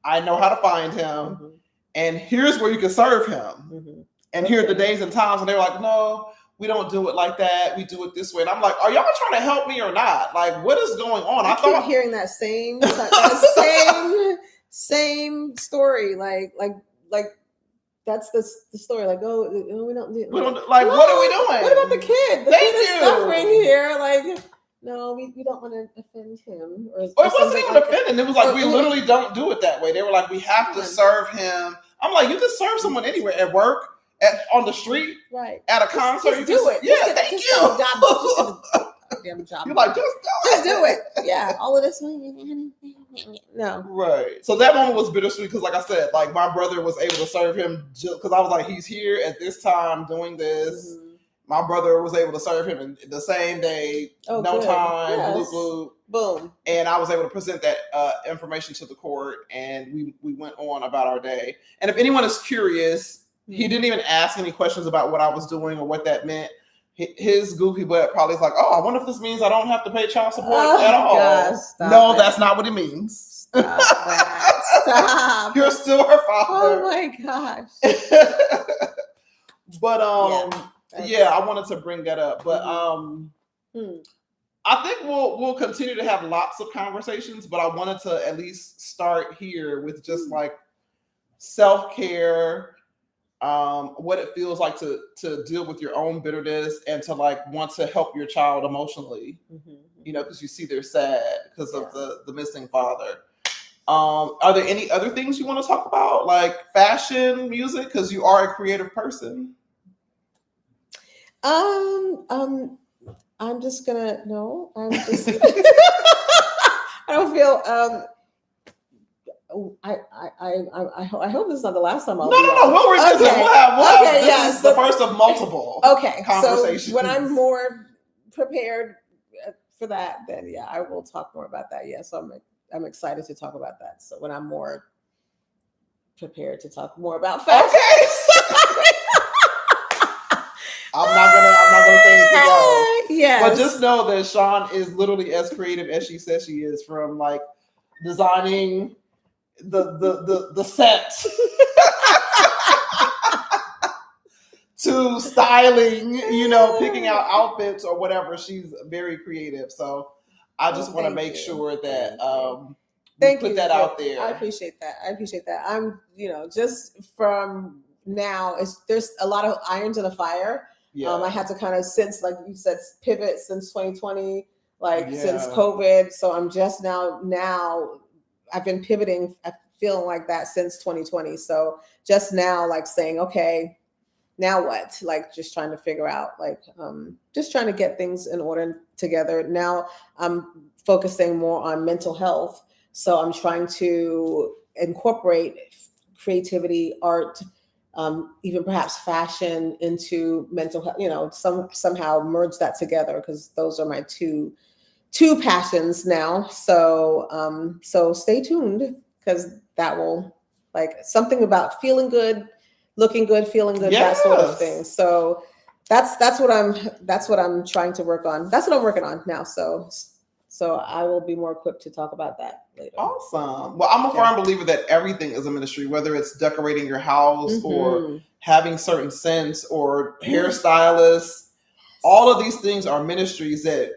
I know how to find him. And here's where you can serve him. And here are the days and times. And they were like, no, we don't do it like that. We do it this way. And I'm like, are y'all trying to help me or not? Like, what is going on? I keep hearing that same story. Like that's the story. Like, oh, we don't like, what are we doing? What about the kid? The kid is suffering here. Like, no, we don't want to offend him. Or it wasn't even offending. It was like, we literally don't do it that way. They were like, we have to serve him. I'm like, you just serve someone anywhere, at work, on the street, right, at a concert. Just do it. Yeah, thank you. Damn job. You're like, just do it. Yeah, all of this. No. Right. So that moment was bittersweet because, like I said, like my brother was able to serve him because I was like, he's here at this time doing this. My brother was able to serve him in the same day, time, bloop, boom. And I was able to present that information to the court, and we went on about our day. And if anyone is curious, he didn't even ask any questions about what I was doing or what that meant. His goofy butt probably is like, oh, I wonder if this means I don't have to pay child support at all. Gosh, that's not what it means. Stop that. Stop. You're still her father. Oh my gosh. But I wanted to bring that up. But I think we'll continue to have lots of conversations, but I wanted to at least start here with just like self-care, what it feels like to deal with your own bitterness and to like want to help your child emotionally, because you see they're sad because of the missing father. Are there any other things you want to talk about, like fashion, music, because you are a creative person? I'm just gonna I'm just I don't feel I hope this is not the last time I'll No, we'll revisit. Okay. We'll have this is the first of multiple conversations. So when I'm more prepared for that, then I will talk more about that. So I'm excited to talk about that. So when I'm more prepared to talk more about fashion. Okay. I'm not gonna say anything else. Yes. But just know that Shawn is literally as creative as she says she is, from like designing the sets to styling, picking out outfits or whatever. She's very creative. So I just want to make sure that put that out there. I appreciate that. I'm, just from now, there's a lot of irons in the fire. I had to kind of, since, like you said, pivot since 2020, since COVID. So I'm just now I've been pivoting, feeling like that since 2020. So just now, like saying, okay, now what? Like just trying to figure out, just trying to get things in order together. Now I'm focusing more on mental health. So I'm trying to incorporate creativity, art, even perhaps fashion into mental health, somehow merge that together, because those are my two passions now. So stay tuned, because that will, something about feeling good, looking good, feeling good, that sort of thing. So that's what I'm trying to work on. That's what I'm working on now. So I will be more equipped to talk about that later. Awesome. Well, I'm a firm believer that everything is a ministry, whether it's decorating your house or having certain scents or hairstylists. All of these things are ministries that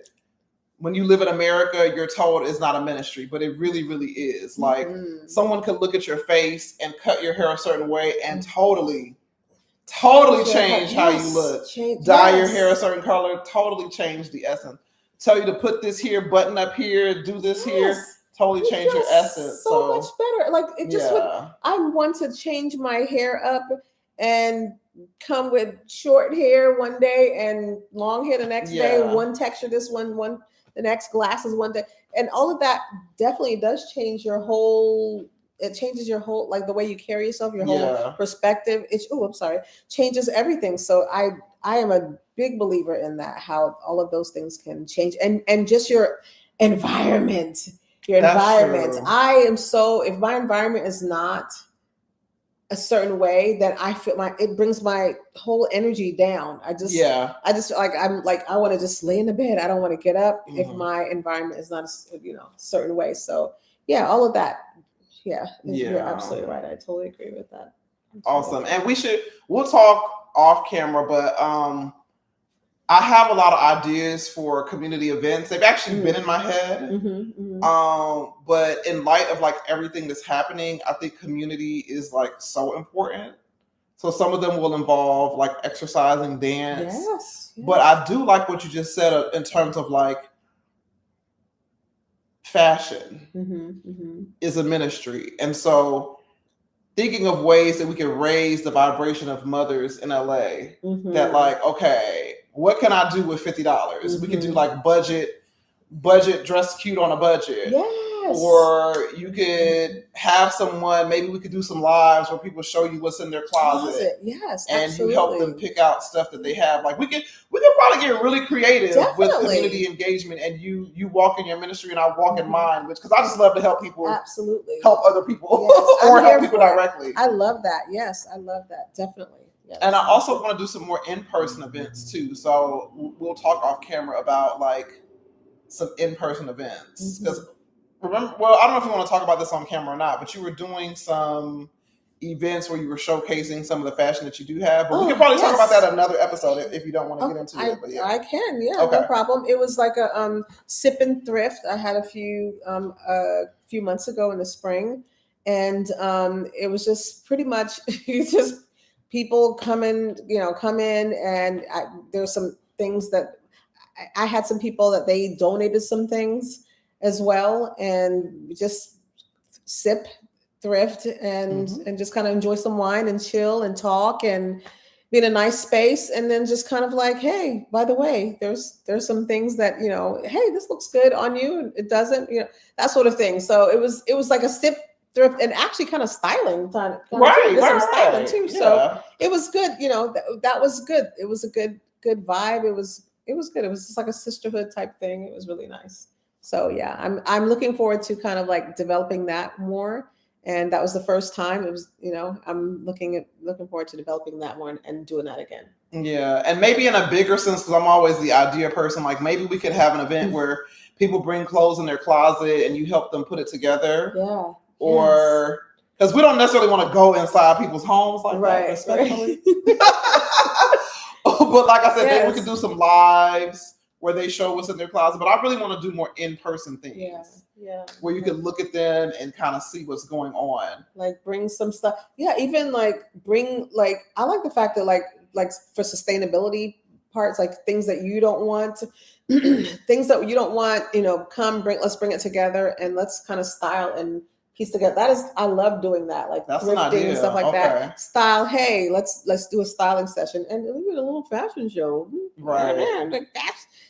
when you live in America, you're told is not a ministry, but it really, really is. Like someone could look at your face and cut your hair a certain way and totally change how you look. Dye your hair a certain color, totally change the essence. Tell you to put this here, button up here, do this here, totally change your essence. So much better. Like it just would. yeah. I want to change my hair up and come with short hair one day and long hair the next day. One texture, this one the next, glasses one day, and all of that definitely does change your whole. It changes your whole, like the way you carry yourself, your whole perspective. Changes everything. So I am a big believer in that. How all of those things can change, and just your environment. True. I am so, if my environment is not a certain way, then I feel it brings my whole energy down. I just like, I want to just lay in the bed. I don't want to get up if my environment is not a certain way. So yeah, all of that. Yeah, you're absolutely right. I totally agree with that. Awesome. And we'll talk off camera, but I have a lot of ideas for community events. They've actually been in my head. But in light of like everything that's happening, I think community is like so important. So some of them will involve like exercising, dance. Yes. But I do like what you just said in terms of like fashion is a ministry. And so thinking of ways that we can raise the vibration of mothers in LA that like, okay, what can I do with $50? We can do like budget dress cute on a budget. Yes. Or you could have someone, maybe we could do some lives where people show you what's in their closet. Yes, and absolutely. you help them pick out stuff that they have. Like we could probably get really creative with community engagement, and you walk in your ministry and I walk in mine, because I just love to help people. Absolutely. Help other people or help people directly. I love that. Yes, I love that. Definitely. Yes. And I also want to do some more in-person events too. So we'll talk off camera about like some in-person events. Because remember, well, I don't know if you want to talk about this on camera or not, but you were doing some events where you were showcasing some of the fashion that you do have. But we can probably talk about that in another episode if you don't want to get into it. But I can, no problem. It was like a sip and thrift. I had a few months ago in the spring, and it was just pretty much just people come in, and there's some things that I had some people that they donated some things as well, and just sip, thrift, and just kind of enjoy some wine and chill and talk and be in a nice space, and then just kind of like, hey, by the way, there's some things that, hey, this looks good on you and it doesn't, that sort of thing. So it was like a sip, thrift, and actually kind of styling time. Styling too. Yeah. So it was good. That was good. It was a good vibe. It was good. It was just like a sisterhood type thing. It was really nice. So yeah, I'm looking forward to kind of like developing that more. And that was the first time. It was, I'm looking forward to developing that more and doing that again. Yeah, and maybe in a bigger sense, because I'm always the idea person. Like maybe we could have an event where people bring clothes in their closet and you help them put it together. Yeah. Or because we don't necessarily want to go inside people's homes like that, respectfully. But like I said, maybe we could do some lives where they show what's in their closet. But I really want to do more in-person things. Yeah. Where you can look at them and kind of see what's going on. Like bring some stuff. Yeah, even like bring like, I like the fact that like for sustainability parts, like things that you don't want, let's bring it together and let's kind of style and piece together. I love doing that, like that's thrifting and stuff like that. Style, hey, let's do a styling session and even a little fashion show. Right.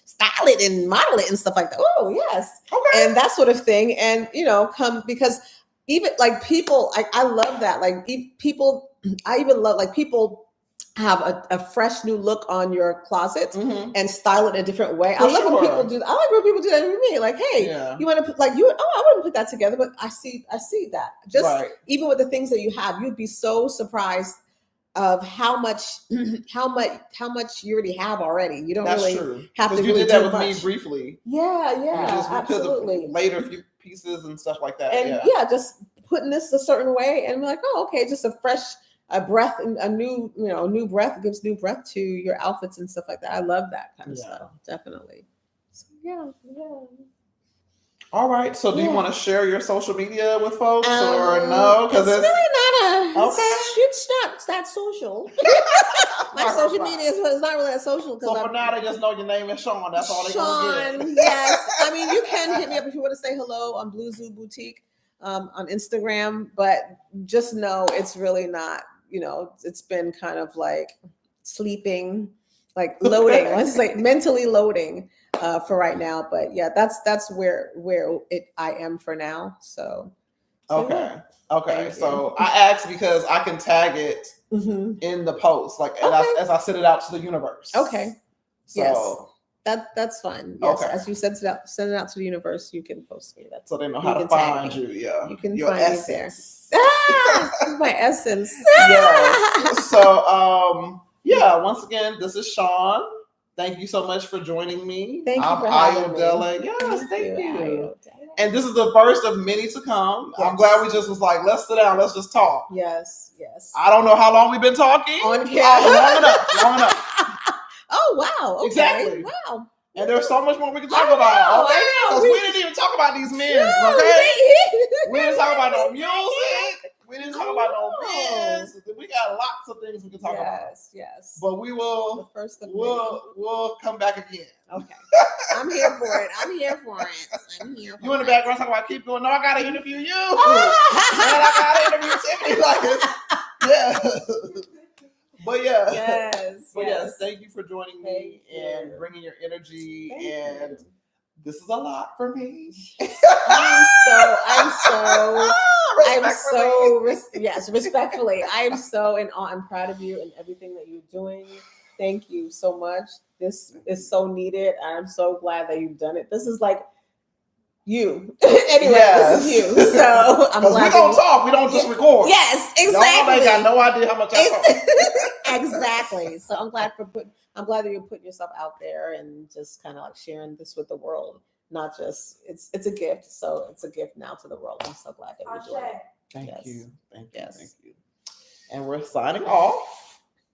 Style it and model it and stuff like that. Oh, yes. Okay. And that sort of thing. And, come, because even like people, I love that. Like people, I even love like people have a fresh new look on your closet and style it in a different way. I love when people do that. I like when people do that with me. Like, hey, you want to put like I wouldn't put that together, but I see that. Just even with the things that you have, you'd be so surprised of how much you already have already. You don't have to you really did that do with much. me briefly. Yeah, absolutely. Later a few pieces and stuff like that. And just putting this a certain way and be like, oh, okay, just a breath, a new breath gives new breath to your outfits and stuff like that. I love that kind of stuff. Definitely. So, yeah. All right. So do you want to share your social media with folks or no? Because it's really not it's not that social. My social media is not really that social. So for now, they just know your name is Shawn. That's all they Shawn, gonna get. yes. I mean, you can hit me up if you want to say hello on Blue Zoo Boutique on Instagram, but just know it's really not. It's been kind of like sleeping, like loading. Let's say mentally loading for right now. But yeah, that's where I am for now. So Okay. yeah. Okay. So I asked because I can tag it in the post, like as I send it out to the universe. Okay. So that's fine. Yes. Okay. As you send it out to the universe, you can post me. So they know how to find you. Yeah. You can Your find essence. me there. My essence. Yes. So yeah, once again, this is Shawn. Thank you so much for joining me. Thank you for having Ayodele. me. Yes, thank you. Ayodele. And this is the first of many to come. Yes. I'm glad we just was like, let's sit down, let's just talk. Yes. I don't know how long we've been talking. On camera. Long enough. Oh wow. Okay. Exactly. Wow. And there's so much more we can talk about. Okay. Because we didn't even talk about these men. Okay. We didn't talk about no music. We didn't talk about no men. We got lots of things we can talk about. Yes. But we will. We'll come back again. Okay. I'm here for it. You in the background talking about keep going. No, I gotta interview you. And I gotta interview Tiffany. Yeah. But yeah. Yes. Thank you for joining me and bringing your energy. This is a lot for me. Respectfully. I am so in awe. I'm proud of you and everything that you're doing. Thank you so much. This is so needed. I'm so glad that you've done it. This is like you. Anyway, This is you. So I'm glad. We don't talk. We don't just record. Yes, exactly. Y'all got no idea how much I talk. Exactly. So I'm glad that you're putting yourself out there and just kind of like sharing this with the world. Not just it's a gift. So it's a gift now to the world. I'm so glad that you're doing it. Thank you. Yes. And we're signing off.